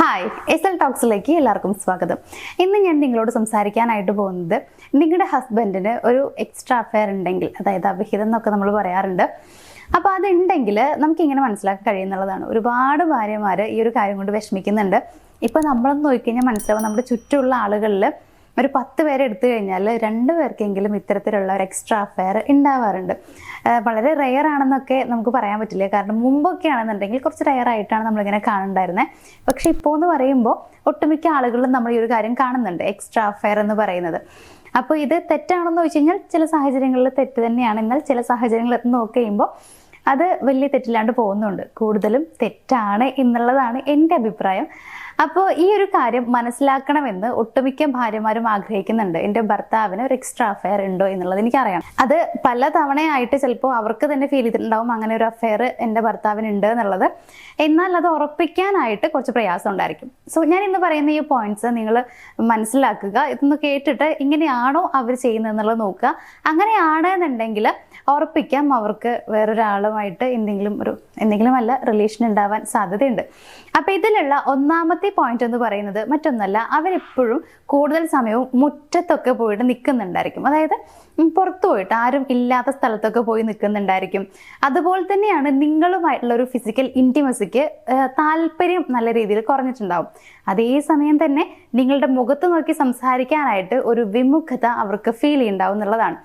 Hi, S L ടോക്സിലേക്ക് എല്ലാവർക്കും സ്വാഗതം. ഇന്ന് ഞാൻ നിങ്ങളോട് സംസാരിക്കാനായിട്ട് പോകുന്നത് നിങ്ങളുടെ ഹസ്ബൻഡിന് ഒരു എക്സ്ട്രാ അഫെയർ ഉണ്ടെങ്കിൽ, അതായത് അവിഹിതം എന്നൊക്കെ നമ്മൾ പറയാറുണ്ട്. അപ്പോൾ അതുണ്ടെങ്കിൽ നമുക്കിങ്ങനെ മനസ്സിലാക്കാൻ കഴിയുന്നുള്ളതാണ്. ഒരുപാട് ഭാര്യമാർ ഈ ഒരു കാര്യം കൊണ്ട് വിഷമിക്കുന്നുണ്ട്. ഇപ്പോൾ നമ്മളൊന്ന് നോക്കിക്കഴിഞ്ഞാൽ മനസ്സിലാവും, നമ്മുടെ ചുറ്റുമുള്ള ആളുകളിൽ ഒരു 10 പേരെ എടുത്തു കഴിഞ്ഞാൽ 2 പേർക്കെങ്കിലും ഇത്തരത്തിലുള്ള ഒരു എക്സ്ട്രാ അഫെയർ ഉണ്ടാവാറുണ്ട്. വളരെ റെയർ ആണെന്നൊക്കെ നമുക്ക് പറയാൻ പറ്റില്ല, കാരണം മുമ്പൊക്കെ ആണെന്നുണ്ടെങ്കിൽ കുറച്ച് റെയർ ആയിട്ടാണ് നമ്മളിങ്ങനെ കാണുന്നുണ്ടായിരുന്നത്. പക്ഷെ ഇപ്പോൾ എന്ന് പറയുമ്പോൾ ഒട്ടുമിക്ക ആളുകളിലും നമ്മൾ ഈ ഒരു കാര്യം കാണുന്നുണ്ട്, എക്സ്ട്രാ അഫെയർ എന്ന് പറയുന്നത്. അപ്പോൾ ഇത് തെറ്റാണെന്ന് വെച്ച് കഴിഞ്ഞാൽ ചില സാഹചര്യങ്ങളിൽ തെറ്റ് തന്നെയാണ്, എന്നാൽ ചില സാഹചര്യങ്ങളിൽ നോക്കി കഴിയുമ്പോൾ അത് വലിയ തെറ്റില്ലാണ്ട് പോകുന്നുണ്ട്. കൂടുതലും തെറ്റാണ് എന്നുള്ളതാണ് എൻ്റെ അഭിപ്രായം. അപ്പോൾ ഈ ഒരു കാര്യം മനസ്സിലാക്കണമെന്ന് ഒട്ടുമിക്ക ഭാര്യമാരും ആഗ്രഹിക്കുന്നുണ്ട്. എൻ്റെ ഭർത്താവിന് ഒരു എക്സ്ട്രാ അഫെയർ ഉണ്ടോ എന്നുള്ളത് എനിക്കറിയാം. അത് പല തവണയായിട്ട് ചിലപ്പോൾ അവർക്ക് തന്നെ ഫീൽ ചെയ്തിട്ടുണ്ടാവും അങ്ങനെ ഒരു അഫെയർ എൻ്റെ ഭർത്താവിന് ഉണ്ട് എന്നുള്ളത്. എന്നാൽ അത് ഉറപ്പിക്കാനായിട്ട് കുറച്ച് പ്രയാസം ഉണ്ടായിരിക്കും. സോ ഞാൻ ഇന്ന് പറയുന്ന ഈ പോയിന്റ്സ് നിങ്ങൾ മനസ്സിലാക്കുക. ഇതൊന്ന് കേട്ടിട്ട് ഇങ്ങനെയാണോ അവർ ചെയ്യുന്നത് എന്നുള്ളത് നോക്കുക. അങ്ങനെയാണ് എന്നുണ്ടെങ്കിൽ ഉറപ്പിക്കാം അവർക്ക് വേറൊരാളുമായിട്ട് എന്തെങ്കിലും അല്ല റിലേഷൻ ഉണ്ടാവാൻ സാധ്യതയുണ്ട്. അപ്പം ഇതിലുള്ള ഒന്നാമത്തെ പോയിന്റ് എന്ന് പറയുന്നത് മറ്റൊന്നല്ല, അവരെപ്പോഴും കൂടുതൽ സമയവും മുറ്റത്തൊക്കെ പോയിട്ട് നിൽക്കുന്നുണ്ടായിരിക്കും. അതായത് പുറത്തു പോയിട്ട് ആരും ഇല്ലാത്ത സ്ഥലത്തൊക്കെ പോയി നിൽക്കുന്നുണ്ടായിരിക്കും. അതുപോലെ തന്നെയാണ് നിങ്ങളുമായിട്ടുള്ള ഒരു ഫിസിക്കൽ ഇൻറ്റിമസിക്ക് താല്പര്യം നല്ല രീതിയിൽ കുറഞ്ഞിട്ടുണ്ടാവും. അതേസമയം തന്നെ നിങ്ങളുടെ മുഖത്ത് നോക്കി സംസാരിക്കാനായിട്ട് ഒരു വിമുഖത അവർക്ക് ഫീൽ ചെയ്യുന്നുണ്ടാവും എന്നുള്ളതാണ്.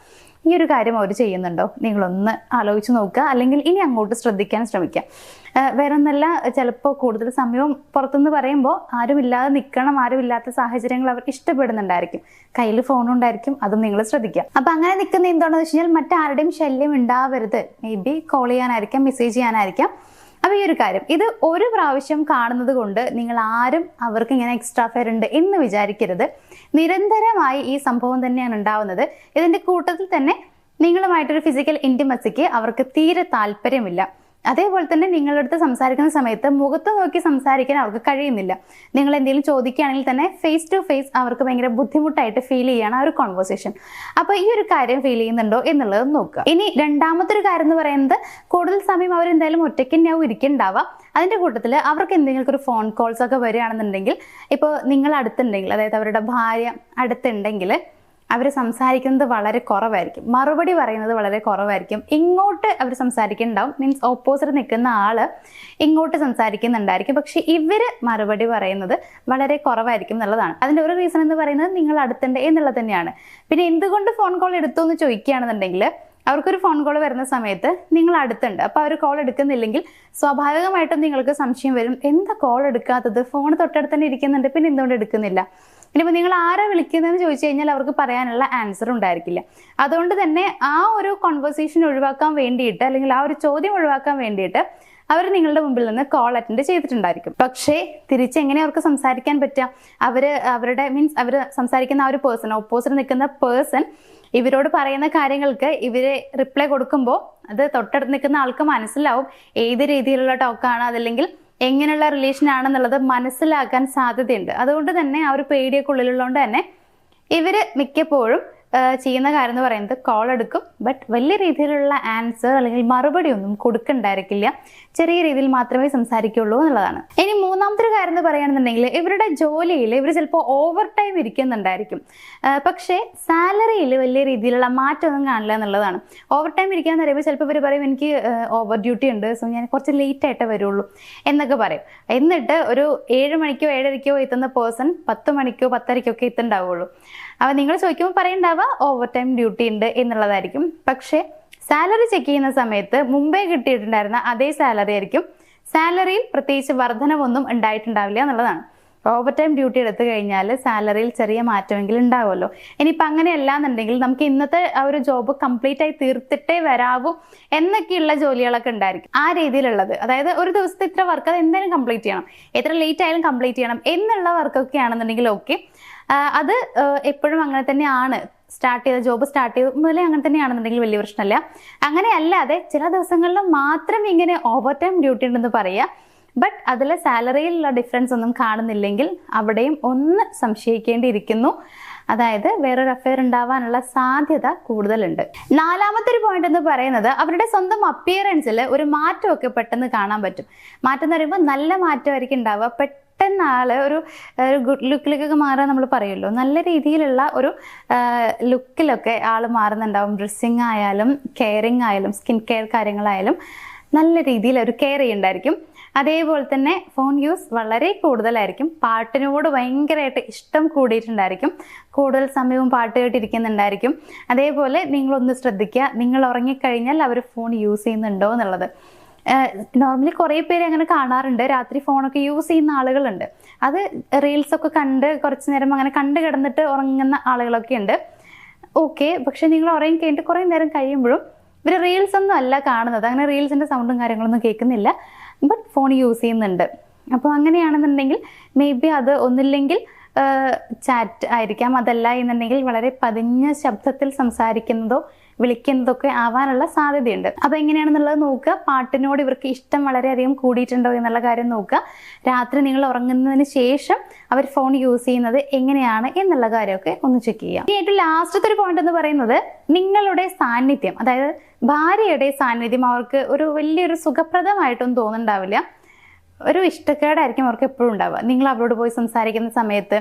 ഈ ഒരു കാര്യം അവർ ചെയ്യുന്നുണ്ടോ നിങ്ങളൊന്ന് ആലോചിച്ച് നോക്കുക, അല്ലെങ്കിൽ ഇനി അങ്ങോട്ട് ശ്രദ്ധിക്കാൻ ശ്രമിക്കുക. വേറെ ഒന്നല്ല, ചിലപ്പോൾ കൂടുതൽ സമയവും പുറത്തുനിന്ന് പറയുമ്പോൾ ആരുമില്ലാതെ നിൽക്കണം, ആരുമില്ലാത്ത സാഹചര്യങ്ങൾ അവർ ഇഷ്ടപ്പെടുന്നുണ്ടായിരിക്കും. കയ്യിൽ ഫോണുണ്ടായിരിക്കും, അതും നിങ്ങൾ ശ്രദ്ധിക്കുക. അപ്പം അങ്ങനെ നിൽക്കുന്ന എന്താണെന്ന് വെച്ച് കഴിഞ്ഞാൽ മറ്റാരുടെയും ശല്യം ഉണ്ടാവരുത്. മേ ബി കോൾ ചെയ്യാനായിരിക്കാം, മെസ്സേജ് ചെയ്യാനായിരിക്കാം. അപ്പോൾ ഈ ഒരു കാര്യം ഇത് ഒരു പ്രാവശ്യം കാണുന്നത് കൊണ്ട് നിങ്ങൾ ആരും അവർക്ക് ഇങ്ങനെ എക്സ്ട്രാ അഫെയർ ഉണ്ട് എന്ന് വിചാരിക്കരുത്. നിരന്തരമായി ഈ സംഭവം തന്നെയാണ് ഉണ്ടാവുന്നത്. ഇതിൻ്റെ കൂട്ടത്തിൽ തന്നെ നിങ്ങളുമായിട്ടൊരു ഫിസിക്കൽ ഇൻറ്റിമസിക്ക് അവർക്ക് തീരെ താല്പര്യമില്ല. അതേപോലെ തന്നെ നിങ്ങളുടെ അടുത്ത് സംസാരിക്കുന്ന സമയത്ത് മുഖത്ത് നോക്കി സംസാരിക്കാൻ അവർക്ക് കഴിയുന്നില്ല. നിങ്ങൾ എന്തെങ്കിലും ചോദിക്കുകയാണെങ്കിൽ തന്നെ ഫേസ് ടു ഫേസ് അവർക്ക് ഭയങ്കര ബുദ്ധിമുട്ടായിട്ട് ഫീൽ ചെയ്യാണ് ആ ഒരു കോൺവെർസേഷൻ. അപ്പോൾ ഈ ഒരു കാര്യം ഫീൽ ചെയ്യുന്നുണ്ടോ എന്നുള്ളത് നോക്കുക. ഇനി രണ്ടാമത്തെ ഒരു കാര്യം എന്ന് പറയുന്നത്, കൂടുതൽ സമയം അവർ എന്തായാലും ഒറ്റയ്ക്ക് തന്നെയാവും ഇരിക്കുന്നുണ്ടാവുക. അതിൻ്റെ കൂട്ടത്തിൽ അവർക്ക് എന്തെങ്കിലും ഒരു ഫോൺ കോൾസ് ഒക്കെ വരികയാണെന്നുണ്ടെങ്കിൽ, ഇപ്പോൾ നിങ്ങൾ അടുത്തുണ്ടെങ്കിൽ, അതായത് അവരുടെ ഭാര്യ അടുത്തുണ്ടെങ്കിൽ അവർ സംസാരിക്കുന്നത് വളരെ കുറവായിരിക്കും, മറുപടി പറയുന്നത് വളരെ കുറവായിരിക്കും. ഇങ്ങോട്ട് അവർ സംസാരിക്കുന്നുണ്ടാവും, മീൻസ് ഓപ്പോസിറ്റ് നിൽക്കുന്ന ആള് ഇങ്ങോട്ട് സംസാരിക്കുന്നുണ്ടായിരിക്കും, പക്ഷെ ഇവർ മറുപടി പറയുന്നത് വളരെ കുറവായിരിക്കും എന്നുള്ളതാണ്. അതിൻ്റെ ഒരു റീസൺ എന്ന് പറയുന്നത് നിങ്ങൾ അടുത്തുണ്ട് എന്നുള്ളത് തന്നെയാണ്. പിന്നെ എന്തുകൊണ്ട് ഫോൺ കോൾ എടുത്തു എന്ന് ചോദിക്കുകയാണെന്നുണ്ടെങ്കിൽ, അവർക്കൊരു ഫോൺ കോൾ വരുന്ന സമയത്ത് നിങ്ങൾ അടുത്തുണ്ട്, അപ്പോൾ അവർ കോൾ എടുക്കുന്നില്ലെങ്കിൽ സ്വാഭാവികമായിട്ടും നിങ്ങൾക്ക് സംശയം വരും, എന്താ കോൾ എടുക്കാത്തത്, ഫോൺ തൊട്ടടുത്ത് തന്നെ ഇരിക്കുന്നുണ്ട്, പിന്നെ എന്തുകൊണ്ട് എടുക്കുന്നില്ല. ഇനിയിപ്പോൾ നിങ്ങൾ ആരാ വിളിക്കുന്നതെന്ന് ചോദിച്ചു കഴിഞ്ഞാൽ അവർക്ക് പറയാനുള്ള ആൻസർ ഉണ്ടായിരിക്കില്ല. അതുകൊണ്ട് തന്നെ ആ ഒരു കോൺവെർസേഷൻ ഒഴിവാക്കാൻ വേണ്ടിയിട്ട്, അല്ലെങ്കിൽ ആ ഒരു ചോദ്യം ഒഴിവാക്കാൻ വേണ്ടിയിട്ട് അവർ നിങ്ങളുടെ മുമ്പിൽ നിന്ന് കോൾ അറ്റൻഡ് ചെയ്തിട്ടുണ്ടായിരിക്കും. പക്ഷേ തിരിച്ചെങ്ങനെ അവർക്ക് സംസാരിക്കാൻ പറ്റുക? അവരുടെ അവർ സംസാരിക്കുന്ന ആ ഒരു പേഴ്സൺ, ഓപ്പോസിറ്റ് നിൽക്കുന്ന പേഴ്സൺ ഇവരോട് പറയുന്ന കാര്യങ്ങൾക്ക് ഇവര് റിപ്ലൈ കൊടുക്കുമ്പോൾ അത് തൊട്ടടുത്ത് നിൽക്കുന്ന ആൾക്ക് മനസ്സിലാവും ഏത് രീതിയിലുള്ള ടോക്കാണ്, അതല്ലെങ്കിൽ എങ്ങനെയുള്ള റിലേഷൻ ആണെന്നുള്ളത് മനസ്സിലാക്കാൻ സാധ്യതയുണ്ട്. അതുകൊണ്ട് തന്നെ ആ ഒരു പേടിയൊക്കെ ഉള്ളിലുള്ളതുകൊണ്ട് തന്നെ ഇവർ മിക്കപ്പോഴും ചെയ്യുന്ന കാര്യം എന്ന് പറയുന്നത് കോൾ എടുക്കും, ബട്ട് വലിയ രീതിയിലുള്ള ആൻസർ അല്ലെങ്കിൽ മറുപടി ഒന്നും കൊടുക്കണ്ടായിരിക്കില്ല. ചെറിയ രീതിയിൽ മാത്രമേ സംസാരിക്കുള്ളൂ എന്നുള്ളതാണ്. ഇനി മൂന്നാമത്തെ ഒരു കാര്യം എന്ന് പറയുകയാണെന്നുണ്ടെങ്കിൽ, ഇവരുടെ ജോലിയിൽ ഇവർ ചിലപ്പോൾ ഓവർ ടൈം ഇരിക്കുന്നുണ്ടായിരിക്കും, പക്ഷേ സാലറിയിൽ വലിയ രീതിയിലുള്ള മാറ്റമൊന്നും കാണില്ല എന്നുള്ളതാണ്. ഓവർ ടൈം ഇരിക്കാന്ന് പറയുമ്പോൾ ചിലപ്പോൾ ഇവർ പറയും, എനിക്ക് ഓവർ ഡ്യൂട്ടി ഉണ്ട്, സോ ഞാൻ കുറച്ച് ലേറ്റ് ആയിട്ടേ വരുള്ളൂ എന്നൊക്കെ പറയും. എന്നിട്ട് ഒരു 7 മണിക്കോ 7:30ക്കോ എത്തുന്ന പേഴ്സൺ 10 മണിക്കോ 10:30ക്കോ ഒക്കെ എത്തുന്നുണ്ടാവുള്ളൂ. അപ്പോൾ നിങ്ങൾ ചോദിക്കുമ്പോൾ പറയണ്ടാവുക ഓവർ ടൈം ഡ്യൂട്ടി ഉണ്ട് എന്നുള്ളതായിരിക്കും. പക്ഷേ സാലറി ചെക്ക് ചെയ്യുന്ന സമയത്ത് മുമ്പേ കിട്ടിയിട്ടുണ്ടായിരുന്ന അതേ സാലറി ആയിരിക്കും. സാലറിയിൽ പ്രത്യേകിച്ച് വർധനവൊന്നും ഉണ്ടായിട്ടുണ്ടാവില്ല എന്നുള്ളതാണ്. ഓവർ ടൈം ഡ്യൂട്ടി എടുത്തു കഴിഞ്ഞാൽ സാലറിയിൽ ചെറിയ മാറ്റമെങ്കിലും ഉണ്ടാവുമല്ലോ. ഇനിയിപ്പോൾ അങ്ങനെയല്ല എന്നുണ്ടെങ്കിൽ നമുക്ക് ഇന്നത്തെ ആ ഒരു ജോബ് കംപ്ലീറ്റ് ആയി തീർത്തിട്ടേ വരാവൂ എന്നൊക്കെയുള്ള ജോലികളൊക്കെ ഉണ്ടായിരിക്കും. ആ രീതിയിലുള്ളത്, അതായത് ഒരു ദിവസത്തെ ഇത്ര വർക്ക് അത് എന്തായാലും കംപ്ലീറ്റ് ചെയ്യണം, എത്ര ലേറ്റ് ആയാലും കംപ്ലീറ്റ് ചെയ്യണം എന്നുള്ള വർക്കൊക്കെ ആണെന്നുണ്ടെങ്കിൽ ഓക്കെ, അത് എപ്പോഴും അങ്ങനെ തന്നെയാണ്. ജോബ് സ്റ്റാർട്ട് ചെയ്ത് മുതലേ അങ്ങനെ തന്നെയാണെന്നുണ്ടെങ്കിൽ വലിയ പ്രശ്നമില്ല. അങ്ങനെ അല്ലാതെ ചില ദിവസങ്ങളിൽ മാത്രം ഇങ്ങനെ ഓവർ ടൈം ഡ്യൂട്ടി ഉണ്ടെന്ന് പറയുക, ബട്ട് അതിൽ സാലറിയിലുള്ള ഡിഫറൻസ് ഒന്നും കാണുന്നില്ലെങ്കിൽ അവിടെയും ഒന്ന് സംശയിക്കേണ്ടിയിരിക്കുന്നു. അതായത് വേറൊരു അഫെയർ ഉണ്ടാവാനുള്ള സാധ്യത കൂടുതലുണ്ട്. നാലാമത്തെ ഒരു പോയിന്റ് എന്ന് പറയുന്നത് അവരുടെ സ്വന്തം അപ്പിയറൻസിൽ ഒരു മാറ്റമൊക്കെ പെട്ടെന്ന് കാണാൻ പറ്റും. മാറ്റം എന്ന് പറയുമ്പോൾ നല്ല മാറ്റമായിരിക്കും ഉണ്ടാവുക. പെട്ടെന്ന് ആള് ഒരു ഗുഡ് ലുക്കിലേക്കൊക്കെ മാറാൻ നമ്മൾ പറയുമല്ലോ, നല്ല രീതിയിലുള്ള ഒരു ലുക്കിലൊക്കെ ആൾ മാറുന്നുണ്ടാവും. ഡ്രസ്സിങ് ആയാലും കെയറിങ് ആയാലും സ്കിൻ കെയർ കാര്യങ്ങളായാലും നല്ല രീതിയിൽ ഒരു കെയർ ചെയ്യുന്നുണ്ടായിരിക്കും. അതേപോലെ തന്നെ ഫോൺ യൂസ് വളരെ കൂടുതലായിരിക്കും. പാട്ടിനോട് ഭയങ്കരമായിട്ട് ഇഷ്ടം കൂടിയിട്ടുണ്ടായിരിക്കും. കൂടുതൽ സമയവും പാട്ട് കേട്ടിരിക്കുന്നുണ്ടായിരിക്കും. അതേപോലെ നിങ്ങളൊന്ന് ശ്രദ്ധിക്കുക, നിങ്ങൾ ഉറങ്ങിക്കഴിഞ്ഞാൽ അവർ ഫോൺ യൂസ് ചെയ്യുന്നുണ്ടോ എന്നുള്ളത്. നോർമലി കുറേ പേര് അങ്ങനെ കാണാറുണ്ട്, രാത്രി ഫോണൊക്കെ യൂസ് ചെയ്യുന്ന ആളുകളുണ്ട്. അത് റീൽസൊക്കെ കണ്ട് കുറച്ച് നേരം അങ്ങനെ കണ്ട് കിടന്നിട്ട് ഉറങ്ങുന്ന ആളുകളൊക്കെ ഉണ്ട്. ഓക്കെ, പക്ഷെ നിങ്ങൾ ഉറങ്ങി കഴിഞ്ഞിട്ട് കുറേ നേരം കഴിയുമ്പോഴും ഇവർ റീൽസ് ഒന്നും അല്ല കാണുന്നത്, അങ്ങനെ റീൽസിൻ്റെ സൗണ്ടും കാര്യങ്ങളൊന്നും കേൾക്കുന്നില്ല, ബട്ട് ഫോൺ യൂസ് ചെയ്യുന്നുണ്ട്. അപ്പോൾ അങ്ങനെയാണെന്നുണ്ടെങ്കിൽ മേ ബി അത് ഒന്നില്ലെങ്കിൽ ചാറ്റ് ആയിരിക്കാം, അതല്ല എന്നുണ്ടെങ്കിൽ വളരെ പതിഞ്ഞ ശബ്ദത്തിൽ സംസാരിക്കുന്നതോ വിളിക്കുന്നതൊക്കെ ആവാനുള്ള സാധ്യതയുണ്ട്. അപ്പോൾ എങ്ങനെയാണെന്നുള്ളത് നോക്കുക. പാട്ടിനോട് ഇവർക്ക് ഇഷ്ടം വളരെയധികം കൂടിയിട്ടുണ്ടോ എന്നുള്ള കാര്യം നോക്കുക. രാത്രി നിങ്ങൾ ഉറങ്ങുന്നതിന് ശേഷം അവർ ഫോൺ യൂസ് ചെയ്യുന്നത് എങ്ങനെയാണ് എന്നുള്ള കാര്യമൊക്കെ ഒന്ന് ചെക്ക് ചെയ്യാം. ഇനി ഏറ്റവും ലാസ്റ്റത്തെ ഒരു പോയിന്റ് എന്ന് പറയുന്നത് നിങ്ങളുടെ സാന്നിധ്യം, അതായത് ഭാര്യയുടെ സാന്നിധ്യം അവർക്ക് ഒരു വലിയൊരു സുഖപ്രദമായിട്ടൊന്നും തോന്നുന്നുണ്ടാവില്ല. ഒരു ഇഷ്ടക്കേടായിരിക്കും അവർക്ക് എപ്പോഴും ഉണ്ടാവുക. നിങ്ങൾ അവരോട് പോയി സംസാരിക്കുന്ന സമയത്ത്,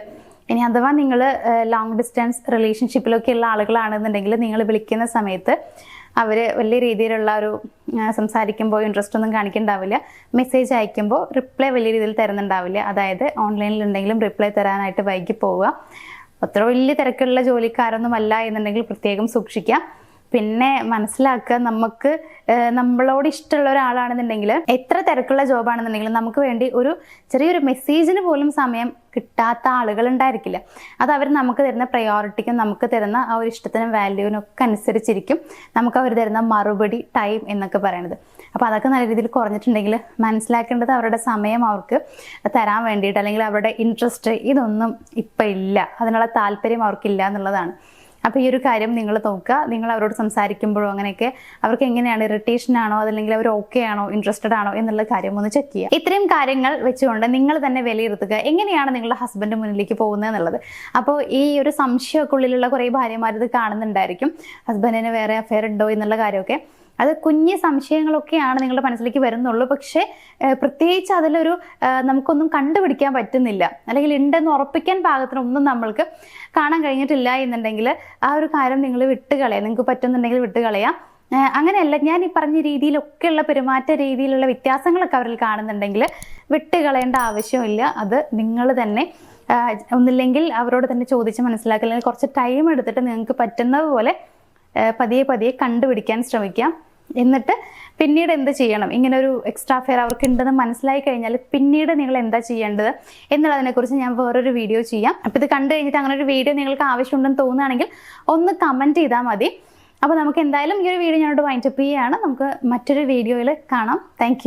ഇനി അഥവാ നിങ്ങൾ ലോങ് ഡിസ്റ്റൻസ് റിലേഷൻഷിപ്പിലൊക്കെ ഉള്ള ആളുകളാണെന്നുണ്ടെങ്കിൽ നിങ്ങൾ വിളിക്കുന്ന സമയത്ത് അവർ വലിയ രീതിയിലുള്ള ഒരു സംസാരിക്കുമ്പോൾ ഇൻട്രസ്റ്റ് ഒന്നും കാണിക്കുന്നുണ്ടാവില്ല. മെസ്സേജ് അയക്കുമ്പോൾ റിപ്ലൈ വലിയ രീതിയിൽ തരുന്നുണ്ടാവില്ല. അതായത് ഓൺലൈനിൽ ഉണ്ടെങ്കിലും റിപ്ലൈ തരാനായിട്ട് വൈകി പോവുക. അത്ര വലിയ തിരക്കുള്ള ജോലിക്കാരൊന്നും അല്ല എന്നുണ്ടെങ്കിൽ പ്രത്യേകം സൂക്ഷിക്കാം. പിന്നെ മനസ്സിലാക്കുക, നമുക്ക് നമ്മളോട് ഇഷ്ടമുള്ള ഒരാളാണെന്നുണ്ടെങ്കിൽ എത്ര തിരക്കുള്ള ജോബാണെന്നുണ്ടെങ്കിലും നമുക്ക് വേണ്ടി ഒരു ചെറിയൊരു മെസ്സേജിന് പോലും സമയം കിട്ടാത്ത ആളുകൾ ഉണ്ടായിരിക്കില്ല. അത് അവർ നമുക്ക് തരുന്ന പ്രയോറിറ്റിക്കും നമുക്ക് തരുന്ന ആ ഒരു ഇഷ്ടത്തിനും വാല്യൂവിനും ഒക്കെ അനുസരിച്ചിരിക്കും നമുക്ക് അവർ തരുന്ന മറുപടി, ടൈം എന്നൊക്കെ പറയുന്നത്. അപ്പോൾ അതൊക്കെ നല്ല രീതിയിൽ കുറഞ്ഞിട്ടുണ്ടെങ്കിൽ മനസ്സിലാക്കേണ്ടത് അവരുടെ സമയം അവർക്ക് തരാൻ വേണ്ടിയിട്ട്, അല്ലെങ്കിൽ അവരുടെ ഇൻട്രസ്റ്റ് ഇതൊന്നും ഇപ്പം ഇല്ല, അതിനുള്ള താല്പര്യം അവർക്കില്ല എന്നുള്ളതാണ്. അപ്പോൾ ഈ ഒരു കാര്യം നിങ്ങൾ നോക്കുക. നിങ്ങൾ അവരോട് സംസാരിക്കുമ്പോഴോ അങ്ങനെയൊക്കെ അവർക്ക് എങ്ങനെയാണ്, ഇറിറ്റേഷൻ ആണോ അതല്ലെങ്കിൽ അവർ ഓക്കെ ആണോ, ഇൻട്രസ്റ്റഡ് ആണോ എന്നുള്ള കാര്യം ഒന്ന് ചെക്ക് ചെയ്യുക. ഇത്രയും കാര്യങ്ങൾ വെച്ചുകൊണ്ട് നിങ്ങൾ തന്നെ വിലയിരുത്തുക എങ്ങനെയാണ് നിങ്ങളുടെ ഹസ്ബൻഡ് മുന്നിലേക്ക് പോകുന്നത് എന്നുള്ളത്. അപ്പോൾ ഈ ഒരു സംശയമൊക്കെ ഉള്ളിലുള്ള കുറേ ഭാര്യമാർ ഇത് കാണുന്നുണ്ടായിരിക്കും, ഹസ്ബൻഡിന് വേറെ അഫെയർ ഉണ്ടോ എന്നുള്ള കാര്യമൊക്കെ. അത് കുഞ്ഞ് സംശയങ്ങളൊക്കെയാണ് നിങ്ങളുടെ മനസ്സിലേക്ക് വരുന്നുള്ളൂ. പക്ഷേ പ്രത്യേകിച്ച് അതിലൊരു നമുക്കൊന്നും കണ്ടുപിടിക്കാൻ പറ്റുന്നില്ല, അല്ലെങ്കിൽ ഉണ്ടെന്ന് ഉറപ്പിക്കാൻ പാകത്തിനൊന്നും നമ്മൾക്ക് കാണാൻ കഴിഞ്ഞിട്ടില്ല എന്നുണ്ടെങ്കിൽ ആ ഒരു കാര്യം നിങ്ങൾ വിട്ടുകളയാം. നിങ്ങൾക്ക് പറ്റുന്നുണ്ടെങ്കിൽ വിട്ടുകളയാം. അങ്ങനെയല്ല, ഞാൻ ഈ പറഞ്ഞ രീതിയിലൊക്കെയുള്ള പെരുമാറ്റ രീതിയിലുള്ള വ്യത്യാസങ്ങളൊക്കെ അവരിൽ കാണുന്നുണ്ടെങ്കിൽ വിട്ടുകളയേണ്ട ആവശ്യമില്ല. അത് നിങ്ങൾ തന്നെ ഒന്നില്ലെങ്കിൽ അവരോട് തന്നെ ചോദിച്ച് മനസ്സിലാക്കുക, അല്ലെങ്കിൽ കുറച്ച് ടൈം എടുത്തിട്ട് നിങ്ങൾക്ക് പറ്റുന്നത് പോലെ പതിയെ പതിയെ കണ്ടുപിടിക്കാൻ ശ്രമിക്കാം. എന്നിട്ട് പിന്നീട് എന്ത് ചെയ്യണം, ഇങ്ങനെ ഒരു എക്സ്ട്രാ ഫെയർ അവർക്ക് ഉണ്ടെന്ന് മനസ്സിലായി കഴിഞ്ഞാൽ പിന്നീട് നിങ്ങൾ എന്താ ചെയ്യേണ്ടത് എന്നുള്ളതിനെക്കുറിച്ച് ഞാൻ വേറൊരു വീഡിയോ ചെയ്യാം. അപ്പോൾ ഇത് കണ്ടു കഴിഞ്ഞിട്ട് അങ്ങനെ ഒരു വീഡിയോ നിങ്ങൾക്ക് ആവശ്യമുണ്ടെന്ന് തോന്നുകയാണെങ്കിൽ ഒന്ന് കമൻറ്റ് ചെയ്താൽ മതി. അപ്പോൾ നമുക്ക് എന്തായാലും ഈ ഒരു വീഡിയോ ഞാനോട് വൈൻഡപ്പ് ചെയ്യുകയാണ്. നമുക്ക് മറ്റൊരു വീഡിയോയിൽ കാണാം. താങ്ക്